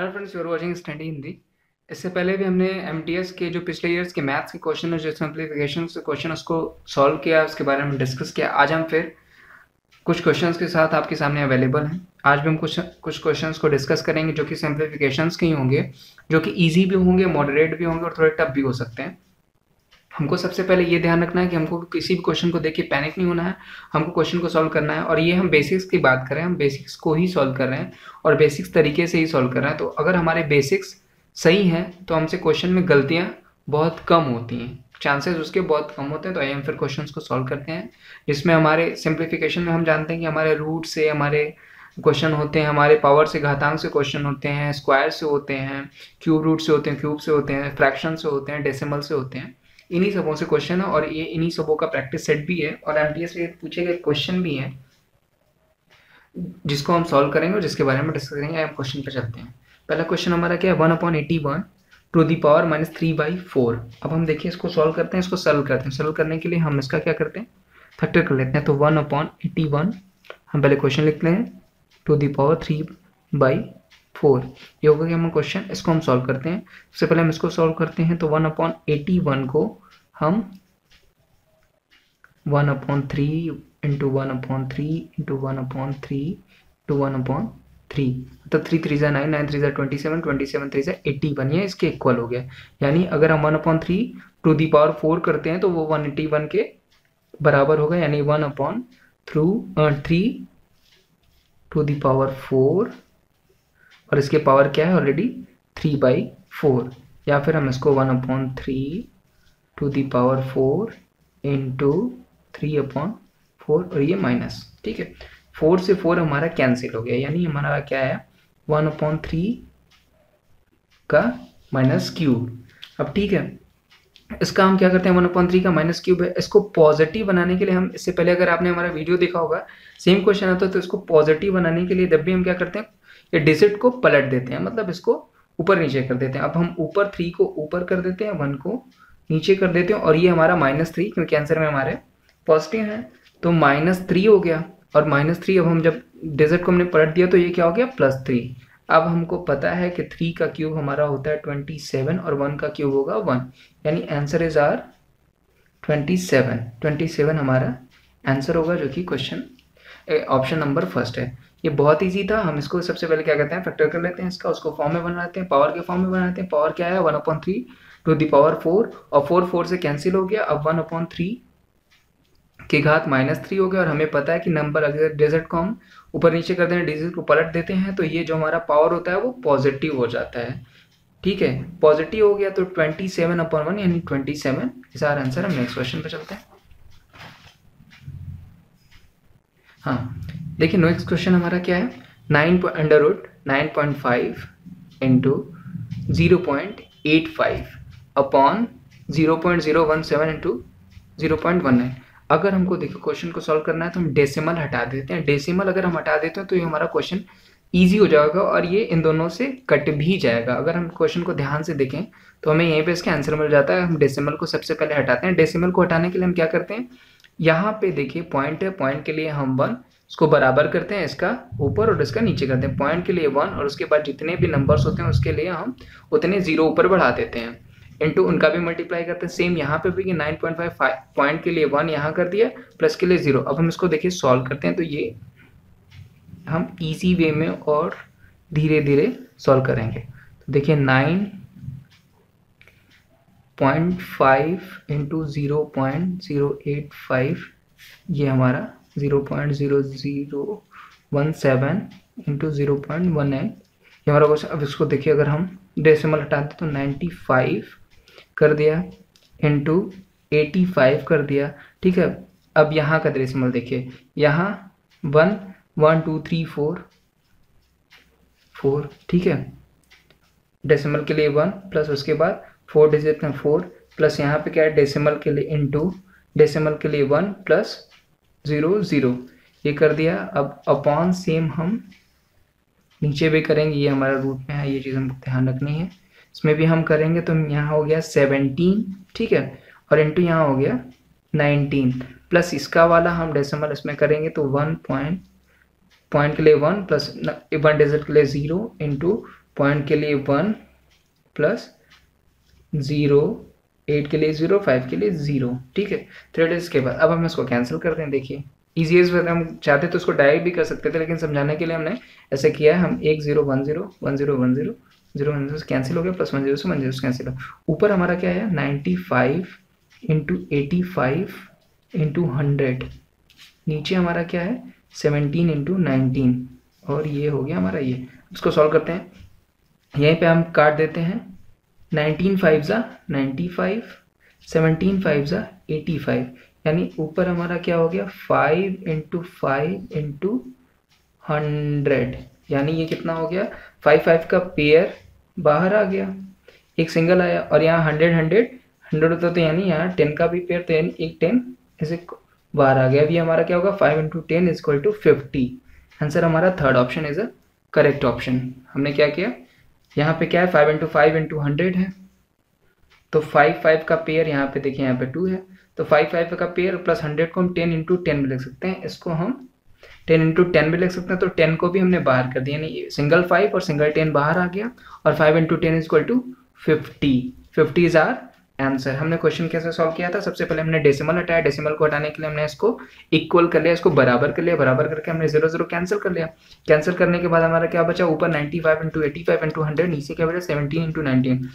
Hello friends, you are watching study Hindi. इससे पहले भी हमने एमटीएस के जो पिछले ईयर्स के मैथ्स के क्वेश्चन है, जो सिंप्लीफिकेशन के क्वेश्चन उसको सॉल्व किया, उसके बारे में डिस्कस किया। आज हम फिर कुछ क्वेश्चंस के साथ आपके सामने अवेलेबल हैं। आज भी हम कुछ क्वेश्चंस को डिस्कस करेंगे जो कि सिंप्लीफिकेशंस के ही होंगे, जो कि ईजी भी होंगे, मॉडरेट भी होंगे और थोड़े टफ भी हो सकते हैं। हमको सबसे पहले ये ध्यान रखना है कि हमको किसी भी क्वेश्चन को देख के पैनिक नहीं होना है। हमको क्वेश्चन को सॉल्व करना है, और ये हम बेसिक्स की बात करें, हम बेसिक्स को ही सॉल्व कर रहे हैं और बेसिक्स तरीके से ही सॉल्व कर रहे हैं। तो अगर हमारे बेसिक्स सही हैं तो हमसे क्वेश्चन में गलतियाँ बहुत कम होती हैं, चांसेस उसके बहुत कम होते हैं। तो आइए हम फिर क्वेश्चन को सॉल्व करते हैं, जिसमें हमारे सिंप्लीफिकेशन में हम जानते हैं कि हमारे रूट से हमारे क्वेश्चन होते हैं, हमारे पावर से घातांक से क्वेश्चन होते हैं, स्क्वायर से होते हैं, क्यूब रूट से होते हैं, क्यूब से होते हैं, फ्रैक्शन से होते हैं, डेसिमल से होते हैं। इन्हीं सबों से क्वेश्चन है और ये इन्हीं सबों का प्रैक्टिस सेट भी है और एमटीएस से पूछे गए क्वेश्चन भी हैं जिसको हम सॉल्व करेंगे और जिसके बारे में डिस्कस करेंगे। हम क्वेश्चन पर चलते हैं। पहला क्वेश्चन हमारा क्या है, 1/81 टू दी पावर -3/4। अब हम देखिए इसको सॉल्व करते हैं, इसको सॉल्व करते हैं। सॉल्व करने के लिए हम इसका क्या करते हैं, फैक्टर कर लेते हैं। तो 1/81 हम पहले क्वेश्चन लिखते हैं टू दी पावर 3/4। ये होगा कि हम क्वेश्चन, इसको हम सॉल्व करते हैं। सबसे पहले हम इसको सॉल्व करते हैं। तो 1/81 को हम 1/3 इंटू 1/3 इंटू 1/3 टू 1/3, तो 3 3 9, 9 3 27, 27 3 81, ये इसके इक्वल हो गया। यानी अगर हम 1/3 टू दी पावर 4 करते हैं तो वो 181 के बराबर होगा, यानी 1/3 टू दी पावर 4, और इसके पावर क्या है ऑलरेडी 3/4। या फिर हम इसको 1/3 टू दी पावर 4 इंटू 3/4, और ये माइनस, ठीक है। 4 से 4 हमारा कैंसिल हो गया, यानी हमारा क्या है 1/3 का माइनस क्यूब। अब ठीक है, इसका हम क्या करते हैं, 1/3 का माइनस क्यूब है, इसको पॉजिटिव बनाने के लिए हम, इससे पहले अगर आपने हमारा वीडियो देखा होगा, सेम क्वेश्चन आता है, तो इसको पॉजिटिव बनाने के लिए जब भी हम क्या करते हैं, ये डिजिट को पलट देते हैं, मतलब इसको ऊपर नीचे कर देते हैं। अब हम ऊपर 3 को ऊपर कर देते हैं, 1 को नीचे कर देते हैं, और ये हमारा -3, क्योंकि आंसर में हमारे पॉजिटिव है तो -3 हो गया। और -3 अब हम जब डिजिट को हमने पलट दिया तो ये क्या हो गया +3। अब हमको पता है कि 3 का क्यूब हमारा होता है 27 और 1 का क्यूब होगा 1, यानी आंसर इज आर 27 हमारा आंसर होगा, जो कि क्वेश्चन ऑप्शन नंबर फर्स्ट है। ये बहुत इजी था। हम इसको सबसे पहले क्या करते हैं, फैक्टर कर लेते हैं इसका, उसको फॉर्म में बनाते हैं, पावर के फॉर्म में बनाते हैं। पावर क्या है 1/3 टू दी पावर 4, और 4 से कैंसिल हो गया। अब 1/3 की घात -3 हो गया, और हमें पता है कि नंबर अगर डिजिट को हम ऊपर नीचे करते हैं, डिजिट को पलट देते हैं, तो ये जो हमारा पावर होता है वो पॉजिटिव हो जाता है, ठीक है। पॉजिटिव हो गया तो 27/1 यानी 27 इस आर आंसर। हम नेक्स्ट क्वेश्चन पे चलते हैं। हाँ देखिए, नेक्स्ट क्वेश्चन हमारा क्या है, 9.5 इंटू 0.85 अपॉन 0.017 इंटू 0.19। अगर हमको देखो क्वेश्चन को सॉल्व करना है तो हम डेसिमल हटा देते हैं। डेसिमल अगर हम हटा देते हैं तो ये हमारा क्वेश्चन ईजी हो जाएगा, और ये इन दोनों से कट भी जाएगा। अगर हम क्वेश्चन को ध्यान से देखें तो हमें यहीं पे इसका आंसर मिल जाता है। हम डेसिमल को सबसे पहले हटाते हैं। डेसिमल को हटाने के लिए हम क्या करते हैं, यहाँ पे देखिए पॉइंट है, पॉइंट के लिए हम 1 इसको बराबर करते हैं, इसका ऊपर और इसका नीचे करते हैं। पॉइंट के लिए 1, और उसके बाद जितने भी नंबर्स होते हैं उसके लिए हम उतने 0 ऊपर बढ़ा देते हैं, इंटू उनका भी मल्टीप्लाई करते हैं। सेम यहाँ पे भी कि 9.5 पॉइंट के लिए 1 यहाँ कर दिया, प्लस के लिए 0। अब हम इसको देखिए सॉल्व करते हैं, तो ये हम इजी वे में और धीरे धीरे सॉल्व करेंगे। तो देखिए 9.5 इंटू 0.085, ये हमारा 0.0017 इंटू 0.19, ये हमारा क्वेश्चन। अब इसको देखिए, अगर हम डेसिमल हटा दें तो 95 कर दिया इंटू 85 कर दिया, ठीक है। अब यहाँ का डेसिमल देखिए, यहाँ 1 1 2 3 4, ठीक है। डेसिमल के लिए 1 प्लस उसके बाद 4 डिजिट में 4, प्लस यहाँ पे क्या है डेसिमल के लिए इंटू डेसिमल के लिए 1 प्लस 0 0, ये कर दिया। अब अपॉन सेम हम नीचे भी करेंगे, ये हमारा रूट में है, ये चीज़ हमको ध्यान रखनी है। इसमें भी हम करेंगे तो यहाँ हो गया 17, ठीक है, और इंटू यहाँ हो गया 19, प्लस इसका वाला हम डेसिमल इसमें करेंगे तो 1 पॉइंट के लिए 1 प्लस 1 डिजिट के लिए 0 इंटू पॉइंट के लिए 1 प्लस 0, 8 के लिए 0, 5 के लिए 0, ठीक है। 3 डिजिट्स के बाद अब हम इसको कैंसिल करते हैं। देखिए ईजीएस्ट वे, हम चाहते तो इसको डायरेक्ट भी कर सकते थे, लेकिन समझाने के लिए हमने ऐसे किया है। हम 1 0 1 0 1 0 1 0 0 1 0 कैंसिल हो गया, प्लस 1 0 से 1 0 से कैंसिल हो। ऊपर हमारा क्या है 95 इंटू 85 इंटू 100, नीचे हमारा क्या है 17 इंटू 19, और ये हो गया हमारा ये। इसको सॉल्व करते हैं, यहीं पे हम काट देते हैं। 19 5 ज़ा 95, 17 5 ज़ा 85, यानी ऊपर हमारा क्या हो गया 5 इंटू 5 इंटू 100, यानी ये कितना हो गया 5 5 का पेयर बाहर आ गया, एक सिंगल आया, और यहाँ 100 100 100 होता, तो यानी यहाँ 10 का भी पेयर, तो एक 10 ऐसे बाहर आ गया। अभी हमारा क्या होगा 5 into 10 is equal to 50। Answer हमारा third option is a correct option. हमने क्या किया, यहाँ पे क्या है 5 इंटू 5 इंटू 100 है, तो 5 5 का पेयर यहाँ पे देखिए यहाँ पे 2 है, तो 5 5 का पेयर प्लस 100 को हम 10 इंटू 10 भी लिख सकते हैं, इसको हम 10 इंटू 10 भी लिख सकते हैं। तो 10 को भी हमने बाहर कर दिया, यानी सिंगल 5 और सिंगल 10 बाहर आ गया, और 5 into 10 is equal to 50। 50 is our answer. हमने क्वेश्चन कैसे सॉल्व किया था, सबसे पहले हमने डेसिमल हटाया, डेसिमल को हटाने के लिए हमने इसको इक्वल कर लिया, इसको बराबर कर लिया, बराबर करके हमने 0 0 कैंसिल कर लिया। कैंसिल करने के बाद हमारा क्या बचा, ऊपर 95 इंटू 85 इंटू 100, नीचे क्या बचा 17 इंटू 19,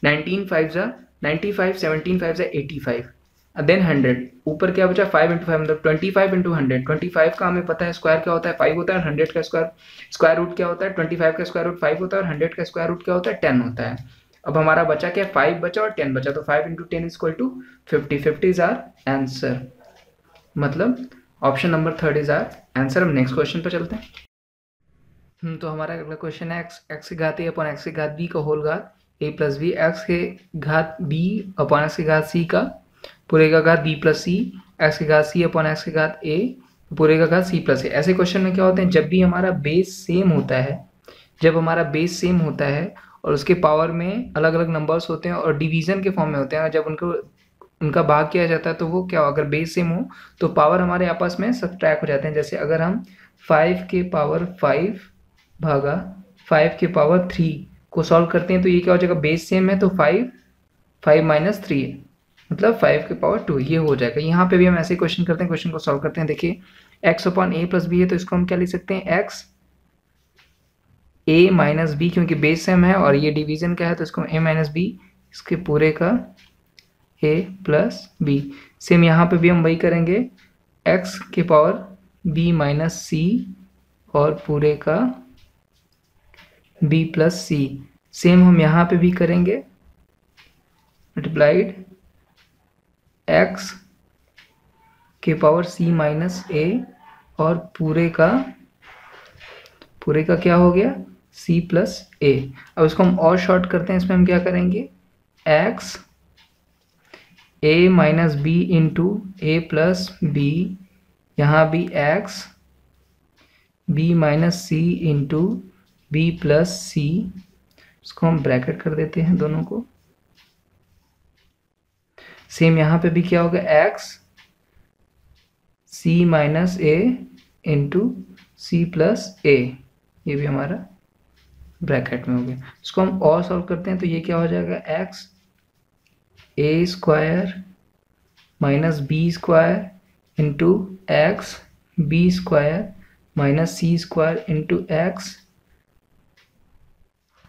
19 5 ज़ा 95, 17 5 ज़ा 85, देन 100, ऊपर क्या बचा 5 इंटू 5 मतलब 25 इंटू 100। 25 का हमें पता है स्क्वायर क्या होता है 5 होता है, और 100 का स्क्वायर रूट क्या होता है 25 का स्क्वायर रूट 5 होता है, और 100 का स्क्वायर रूट क्या होता है 10 होता है। अब हमारा बचा क्या 5 बचा और 10 बचा, तो 5 into 10 is equal to 50। 50 is our answer, मतलब option number 3 is our answer. हम नेक्स्ट क्वेश्चन पर चलते हैं। तो हमारा अगला क्वेश्चन है एक्स की घात ए अपॉन एक्स की घात बी का होल घात ए प्लस बी, एक्स के घात बी अपॉन एक्स की घात सी का पूरे का घात बी प्लस सी, एक्स की घात सी अपॉन एक्स की घात ए पूरे का घात सी प्लस ए। ऐसे क्वेश्चन में क्या होते हैं, जब भी हमारा बेस सेम होता है, जब हमारा बेस सेम होता है और उसके पावर में अलग अलग नंबर्स होते हैं और डिवीजन के फॉर्म में होते हैं, जब उनका भाग किया जाता है तो वो क्या हो, अगर बेस सेम हो तो पावर हमारे आपस में सब्ट्रैक्ट हो जाते हैं। जैसे अगर हम 5 के पावर 5 भागा 5 के पावर 3 को सॉल्व करते हैं तो ये क्या हो जाएगा, बेस सेम है तो 5 माइनस 3 है, मतलब 5 के पावर 2, ये हो जाएगा। यहाँ पे भी हम ऐसे क्वेश्चन करते हैं, क्वेश्चन को सॉल्व करते हैं। देखिए एक्स अपॉन ए प्लस बी है, तो इसको हम क्या लिख सकते हैं एक्स ए माइनस बी, क्योंकि बेस सेम है और ये डिवीजन का है तो इसको ए माइनस बी, इसके पूरे का ए प्लस बी। सेम यहाँ पे भी हम वही करेंगे, एक्स के पावर बी माइनस सी और पूरे का बी प्लस सी। सेम हम यहाँ पे भी करेंगे, मल्टीप्लाइड एक्स के पावर सी माइनस ए और पूरे का क्या हो गया c प्लस ए। अब इसको हम और शॉर्ट करते हैं, इसमें हम क्या करेंगे x a minus B into A plus B, यहाँ भी x b minus C into B plus C, इसको हम ब्रैकेट कर देते हैं दोनों को। सेम यहाँ पे भी क्या होगा x c माइनस ए इंटू सी प्लस ए, ये भी हमारा ब्रैकेट में हो गया। इसको हम और सॉल्व करते हैं तो ये क्या हो जाएगा x a square minus B square into X B square minus C square into X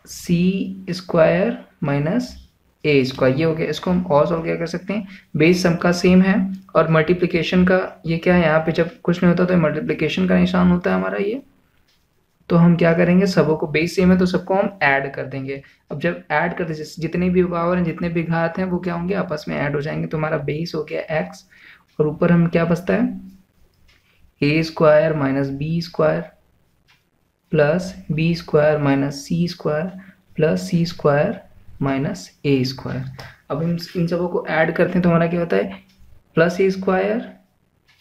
C square minus A square, ये हो गया। इसको हम और सॉल्व क्या कर सकते हैं, बेस सबका सेम है और मल्टीप्लिकेशन का ये क्या है, यहाँ पे जब कुछ नहीं होता तो मल्टीप्लिकेशन का निशान होता है हमारा ये, तो हम क्या करेंगे सबों को बेस सेम है तो सबको हम ऐड कर देंगे। अब जब ऐड कर देंगे जितने भी पावर हैं जितने भी घात हैं वो क्या होंगे आपस में ऐड हो जाएंगे, तो हमारा बेस हो गया x और ऊपर हम क्या बचता है A square minus B square plus B square minus C square plus C square minus A square. अब हम इन सबों को ऐड करते हैं तो हमारा क्या होता है plus A square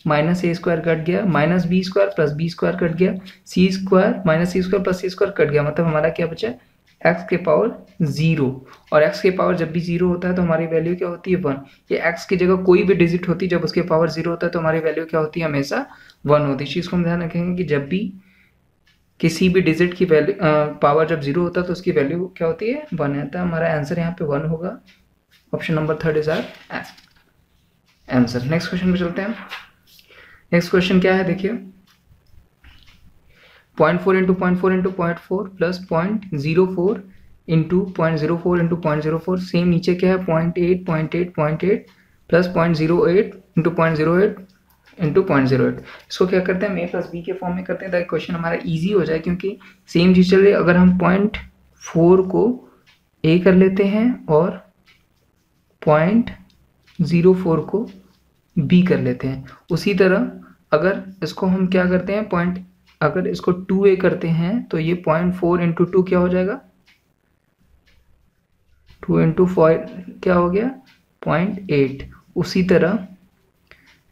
minus A square cut गया, minus B square plus B square cut गया, C square minus C square plus C square cut गया, मतलब हमारा क्या बचा एक्स के पावर 0। और एक्स के पावर जब भी 0 होता है तो हमारी वैल्यू क्या होती है 1। ये एक्स की जगह कोई भी डिजिट होती है, जब उसके पावर 0 होता है तो हमारी वैल्यू क्या होती है हमेशा 1 होती है। इस चीज़ को हम ध्यान रखेंगे कि जब भी किसी भी डिजिट की वैल्यू पावर जब 0 होता है तो उसकी वैल्यू क्या होती है 1 है। तो हमारा आंसर यहाँ पे 1 होगा। Option number 3 is our answer. Next question पे चलते हैं। नेक्स्ट क्वेश्चन क्या है देखिए, 0.4 into 0.4 into 0.4 plus 0.04 into 0.04 into 0.04। Same नीचे क्या है 0.8 0.8 0.8 प्लस 0.08 इंटू 0.08 इंटू 0.08। इसको क्या करते हैं हम ए प्लस बी के फॉर्म में करते हैं ताकि क्वेश्चन हमारा इजी हो जाए, क्योंकि सेम चीज चल रही है। अगर हम 0.4 को ए कर लेते हैं और 0.04 को बी कर लेते हैं, उसी तरह अगर इसको हम क्या करते हैं अगर इसको 2a करते हैं तो ये 0.4 इंटू 2 क्या हो जाएगा 2 इंटू 4 क्या हो गया 0.8। उसी तरह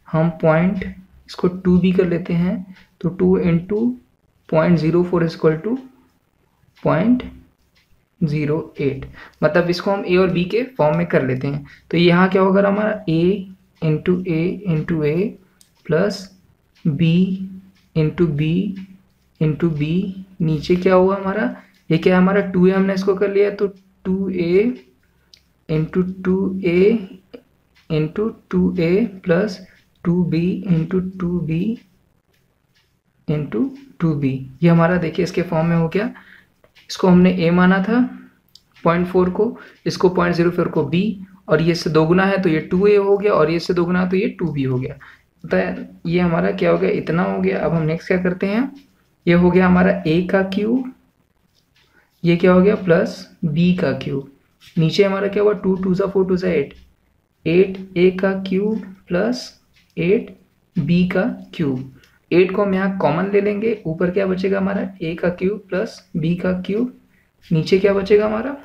हम इसको 2b कर लेते हैं तो 2 इंटू 0.04 इज इक्वल टू 0.08। मतलब इसको हम a और b के फॉर्म में कर लेते हैं। तो यहाँ क्या होगा हमारा a into a plus b into B नीचे क्या हुआ हमारा, ये क्या है हमारा 2a हमने इसको कर लिया तो 2a into 2a plus 2b into 2b ये हमारा देखिए इसके फॉर्म में हो गया। इसको हमने a माना था 0.4 को, इसको 0.04 को b, और ये इससे दोगुना है तो ये 2a हो गया, और ये इससे दोगुना है तो ये 2b हो गया। तो ये हमारा क्या हो गया इतना हो गया। अब हम नेक्स्ट क्या करते हैं, ये हो गया हमारा a का क्यूब, ये क्या हो गया प्लस b का क्यूब, नीचे हमारा क्या हुआ 2 2 4 2 8 8a का क्यूब प्लस 8b का क्यूब। 8 को हम यहाँ कॉमन ले लेंगे, ऊपर क्या बचेगा हमारा a का क्यूब प्लस b का क्यूब, नीचे क्या बचेगा हमारा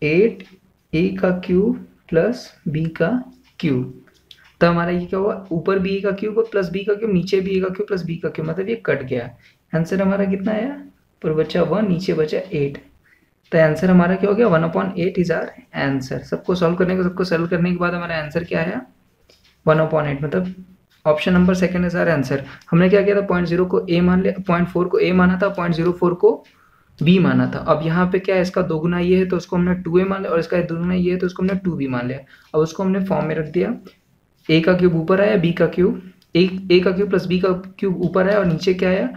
8a का क्यूब प्लस b का क्यूब। तो हमारा ये क्या हुआ ऊपर b का क्यूब प्लस b का क्यूब, नीचे b का क्यूब प्लस b का क्यूब, मतलब ये कट गया। आंसर हमारा कितना आया, ऊपर बचा 1 नीचे बचा 8। तो आंसर हमारा क्या हो गया 1/8 इज आर आंसर। सबको सॉल्व करने के बाद हमारा आंसर क्या आया 1/8, मतलब option number 2 is our answer. हमने क्या किया था 0.0 को a मान लिया, 0.4 को a माना था, 0.04 को b माना था। अब यहाँ पे क्या है इसका दोगुना ये है तो उसको हमने 2a मान लिया, और इसका दोगुना ये है तो उसको हमने 2b मान लिया। अब उसको हमने फॉर्म में रख दिया, a का क्यूब ऊपर आया, b का क्यूब a का क्यूब प्लस b का क्यूब ऊपर आया, और नीचे क्या आया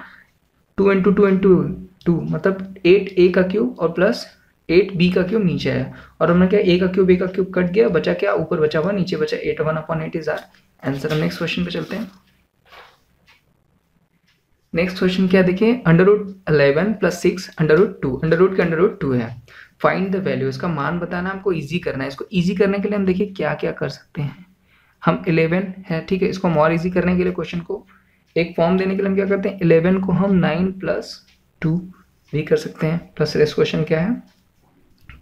2 इंटू 2 इंटू 2, मतलब 8a का क्यूब और प्लस 8b का क्यूब नीचे आया। और हमने क्या a का क्यूब कट गया, बचा क्या ऊपर बचा 1 नीचे बचा 8, 1/8 इज आर आंसर। हम नेक्स्ट क्वेश्चन पे चलते हैं। नेक्स्ट क्वेश्चन क्या देखिए, √11 प्लस 6 √2, अंडर रूट 2 है, फाइंड द वैल्यू। इसका मान बताना हमको इजी करना है। इसको इजी करने के लिए हम देखिए क्या क्या कर सकते हैं। हम 11 है ठीक है, इसको हम और इजी करने के लिए क्वेश्चन को एक फॉर्म देने के लिए हम क्या करते हैं 11 को हम 9 प्लस 2 भी कर सकते हैं, प्लस इस क्वेश्चन क्या है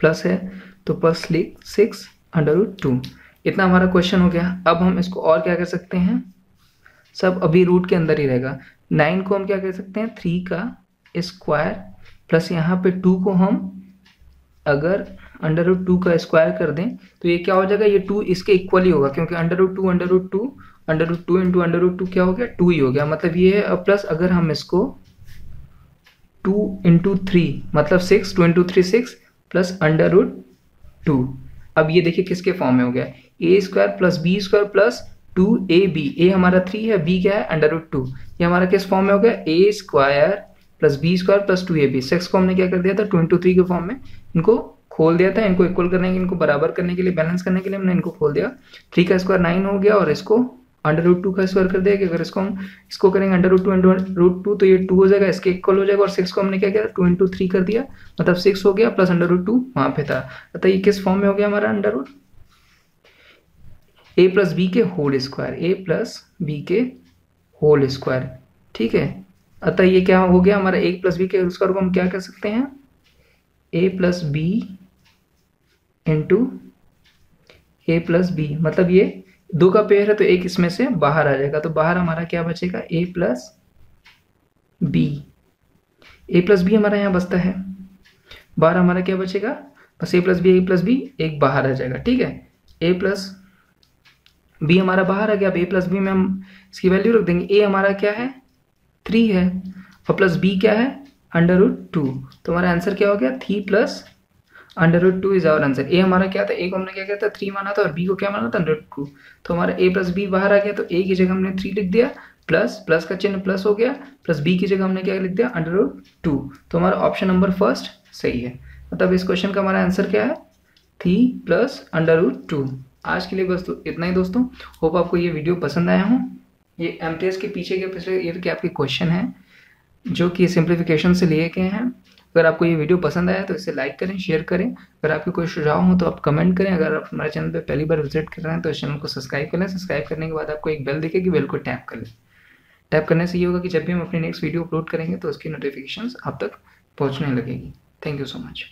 प्लस है तो प्लस 6 √2, इतना हमारा क्वेश्चन हो गया। अब हम इसको और क्या कर सकते हैं, सब अभी रूट के अंदर ही रहेगा। 9 को हम क्या कर सकते हैं 3 का स्क्वायर, प्लस यहाँ पे 2 को हम अगर √2 का स्क्वायर कर दें तो ये क्या हो जाएगा, ये 2 इसके इक्वल ही होगा, क्योंकि √2 इंटू √2 क्या हो गया 2 ही हो गया, मतलब ये है। अब प्लस अगर हम इसको 2 इंटू 3 मतलब 6, 2 इंटू 3 6 प्लस √2, अब ये देखिए किसके फॉर्म में हो गया a square plus b square plus 2ab, a हमारा 3 है, b क्या है √2, ये हमारा किस फॉर्म में हो गया a square plus b square plus 2ab। 6 को हमने क्या कर दिया था 2 इंटू 3 के फॉर्म में इनको खोल दिया था, इनको इक्वल करने के, इनको बराबर करने के लिए, बैलेंस करने के लिए हमने इनको खोल दिया। 3 का स्क्वायर 9 हो गया, और इसको √2 का स्क्वायर कर दिया कि अगर इसको हम इसको करेंगे √2 तो ये 2 हो जाएगा, इसके इक्वल हो जाएगा। और 6 को हमने क्या किया 2 इंटू 3 कर दिया, मतलब 6 हो गया प्लस √2 वहां पे था। अतः ये किस फॉर्म में हो गया हमारा a प्लस बी के होल स्क्वायर, ठीक है। अतः ये क्या हो गया हमारा a प्लस बी के होल स्क्वायर को हम क्या कर सकते हैं a plus B into a plus B, मतलब ये 2 का पेयर है तो एक इसमें से बाहर आ जाएगा, तो बाहर हमारा क्या बचेगा a प्लस बी हमारा यहाँ बचता है, बाहर हमारा क्या बचेगा बस a प्लस बी एक बाहर आ जाएगा, ठीक है। a प्लस बी हमारा बाहर आ गया। अब a प्लस बी में हम इसकी वैल्यू रख देंगे, a हमारा क्या है 3 है, और प्लस बी क्या है √2। तो हमारा आंसर क्या हो गया 3 प्लस √2 इज आवर आंसर। ए हमारा क्या था, ए को हमने क्या किया था 3 माना था और बी को क्या माना था √2। तो हमारा ए प्लस बी बाहर आ गया, तो ए की जगह हमने 3 लिख दिया, प्लस प्लस का चिन्ह प्लस हो गया, प्लस बी की जगह हमने क्या लिख दिया √2। तो हमारा ऑप्शन नंबर फर्स्ट सही है। मतलब इस क्वेश्चन का हमारा आंसर क्या है 3 प्लस √2। आज के लिए बस इतना ही दोस्तों। होप आपको ये वीडियो पसंद आया हो। ये एमटीएस के पीछे के पिछले ईयर के आपके क्वेश्चन हैं जो कि सिंप्लीफिकेशन से लिए गए हैं। अगर आपको ये वीडियो पसंद आया तो इसे लाइक करें, शेयर करें। अगर आपके कोई सुझाव हो तो आप कमेंट करें। अगर आप हमारे चैनल पर पहली बार विजिट कर रहे हैं तो इस चैनल को सब्सक्राइब कर लें। सब्सक्राइब करने के बाद आपको एक बेल दिखेगी, बेल को टैप कर लें। टैप करने से ये होगा कि जब भी हम अपनी नेक्स्ट वीडियो अपलोड करेंगे तो उसकी नोटिफिकेशंस आप तक पहुंचने लगेगी। Thank you so much.